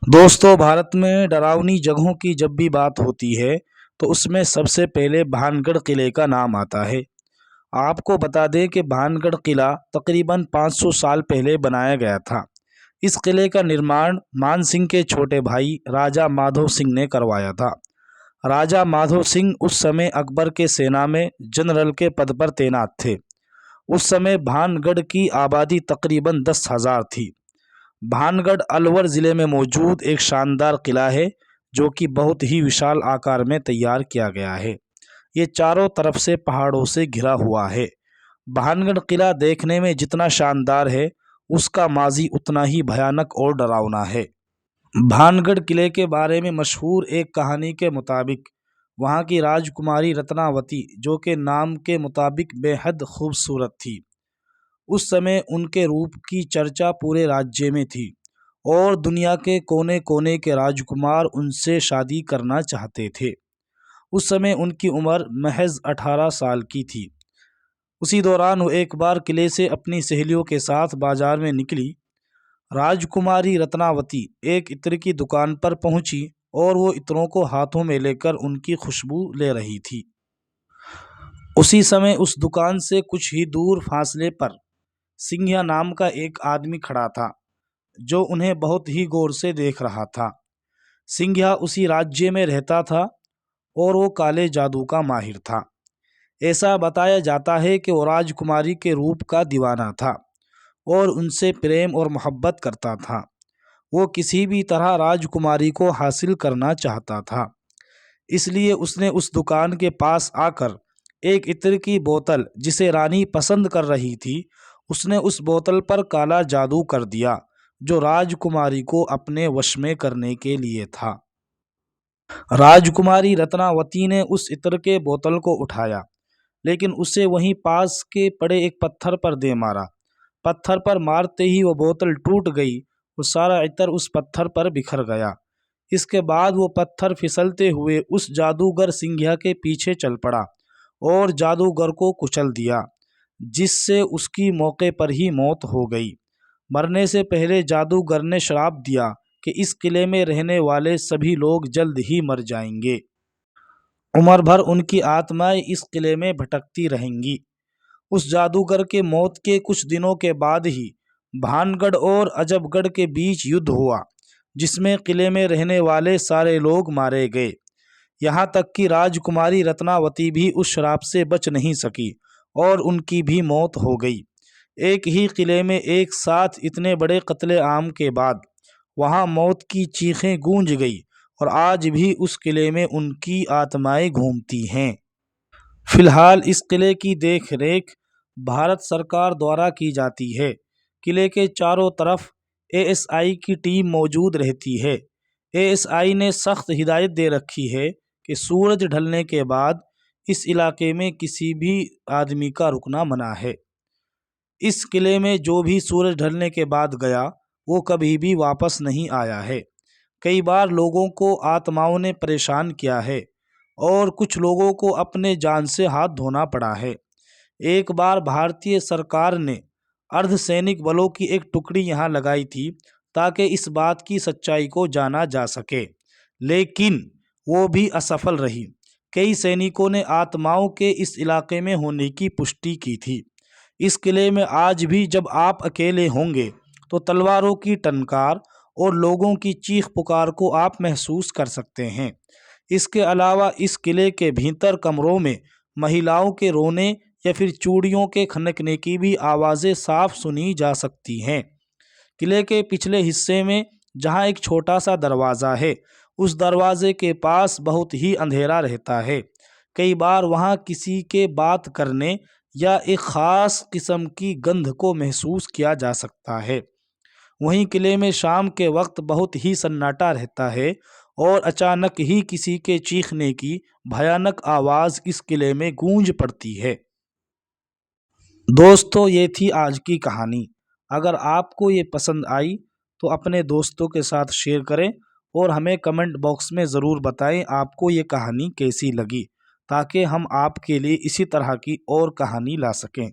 दोस्तों, भारत में डरावनी जगहों की जब भी बात होती है तो उसमें सबसे पहले भानगढ़ किले का नाम आता है। आपको बता दें कि भानगढ़ किला तकरीबन 500 साल पहले बनाया गया था। इस किले का निर्माण मान सिंह के छोटे भाई राजा माधो सिंह ने करवाया था। राजा माधो सिंह उस समय अकबर के सेना में जनरल के पद पर तैनात थे। उस समय भानगढ़ की आबादी तकरीबन 10,000 थी। भानगढ़ अलवर ज़िले में मौजूद एक शानदार किला है जो कि बहुत ही विशाल आकार में तैयार किया गया है। ये चारों तरफ से पहाड़ों से घिरा हुआ है। भानगढ़ किला देखने में जितना शानदार है उसका माजी उतना ही भयानक और डरावना है। भानगढ़ किले के बारे में मशहूर एक कहानी के मुताबिक वहाँ की राजकुमारी रत्नावती, जो के नाम के मुताबिक बेहद खूबसूरत थी, उस समय उनके रूप की चर्चा पूरे राज्य में थी और दुनिया के कोने कोने के राजकुमार उनसे शादी करना चाहते थे। उस समय उनकी उम्र महज 18 साल की थी। उसी दौरान वो एक बार किले से अपनी सहेलियों के साथ बाजार में निकली। राजकुमारी रत्नावती एक इत्र की दुकान पर पहुंची और वो इत्रों को हाथों में लेकर उनकी खुशबू ले रही थी। उसी समय उस दुकान से कुछ ही दूर फासले पर सिंघिया नाम का एक आदमी खड़ा था जो उन्हें बहुत ही गौर से देख रहा था। सिंघिया उसी राज्य में रहता था और वो काले जादू का माहिर था। ऐसा बताया जाता है कि वो राजकुमारी के रूप का दीवाना था और उनसे प्रेम और मोहब्बत करता था। वो किसी भी तरह राजकुमारी को हासिल करना चाहता था, इसलिए उसने उस दुकान के पास आकर एक इत्र की बोतल जिसे रानी पसंद कर रही थी, उसने उस बोतल पर काला जादू कर दिया जो राजकुमारी को अपने वश में करने के लिए था। राजकुमारी रत्नावती ने उस इत्र के बोतल को उठाया, लेकिन उसे वहीं पास के पड़े एक पत्थर पर दे मारा। पत्थर पर मारते ही वो बोतल टूट गई और सारा इत्र उस पत्थर पर बिखर गया। इसके बाद वो पत्थर फिसलते हुए उस जादूगर सिंघिया के पीछे चल पड़ा और जादूगर को कुचल दिया, जिससे उसकी मौके पर ही मौत हो गई। मरने से पहले जादूगर ने श्राप दिया कि इस किले में रहने वाले सभी लोग जल्द ही मर जाएंगे। उम्र भर उनकी आत्माएं इस किले में भटकती रहेंगी। उस जादूगर के मौत के कुछ दिनों के बाद ही भानगढ़ और अजबगढ़ के बीच युद्ध हुआ, जिसमें किले में रहने वाले सारे लोग मारे गए। यहाँ तक कि राजकुमारी रत्नावती भी उस श्राप से बच नहीं सकी और उनकी भी मौत हो गई। एक ही किले में एक साथ इतने बड़े कत्ले आम के बाद वहाँ मौत की चीखें गूंज गई और आज भी उस किले में उनकी आत्माएं घूमती हैं। फिलहाल इस किले की देख रेख भारत सरकार द्वारा की जाती है। किले के चारों तरफ एएसआई की टीम मौजूद रहती है। एएसआई ने सख्त हिदायत दे रखी है कि सूरज ढलने के बाद इस इलाके में किसी भी आदमी का रुकना मना है। इस किले में जो भी सूरज ढलने के बाद गया वो कभी भी वापस नहीं आया है। कई बार लोगों को आत्माओं ने परेशान किया है और कुछ लोगों को अपने जान से हाथ धोना पड़ा है। एक बार भारतीय सरकार ने अर्धसैनिक बलों की एक टुकड़ी यहाँ लगाई थी ताकि इस बात की सच्चाई को जाना जा सके, लेकिन वो भी असफल रही। कई सैनिकों ने आत्माओं के इस इलाके में होने की पुष्टि की थी। इस किले में आज भी जब आप अकेले होंगे तो तलवारों की टनकार और लोगों की चीख पुकार को आप महसूस कर सकते हैं। इसके अलावा इस किले के भीतर कमरों में महिलाओं के रोने या फिर चूड़ियों के खनकने की भी आवाज़ें साफ सुनी जा सकती हैं। किले के पिछले हिस्से में जहां एक छोटा सा दरवाज़ा है, उस दरवाजे के पास बहुत ही अंधेरा रहता है। कई बार वहां किसी के बात करने या एक ख़ास किस्म की गंध को महसूस किया जा सकता है। वहीं किले में शाम के वक्त बहुत ही सन्नाटा रहता है और अचानक ही किसी के चीखने की भयानक आवाज़ इस किले में गूंज पड़ती है। दोस्तों, ये थी आज की कहानी। अगर आपको ये पसंद आई तो अपने दोस्तों के साथ शेयर करें और हमें कमेंट बॉक्स में ज़रूर बताएं आपको ये कहानी कैसी लगी, ताकि हम आपके लिए इसी तरह की और कहानी ला सकें।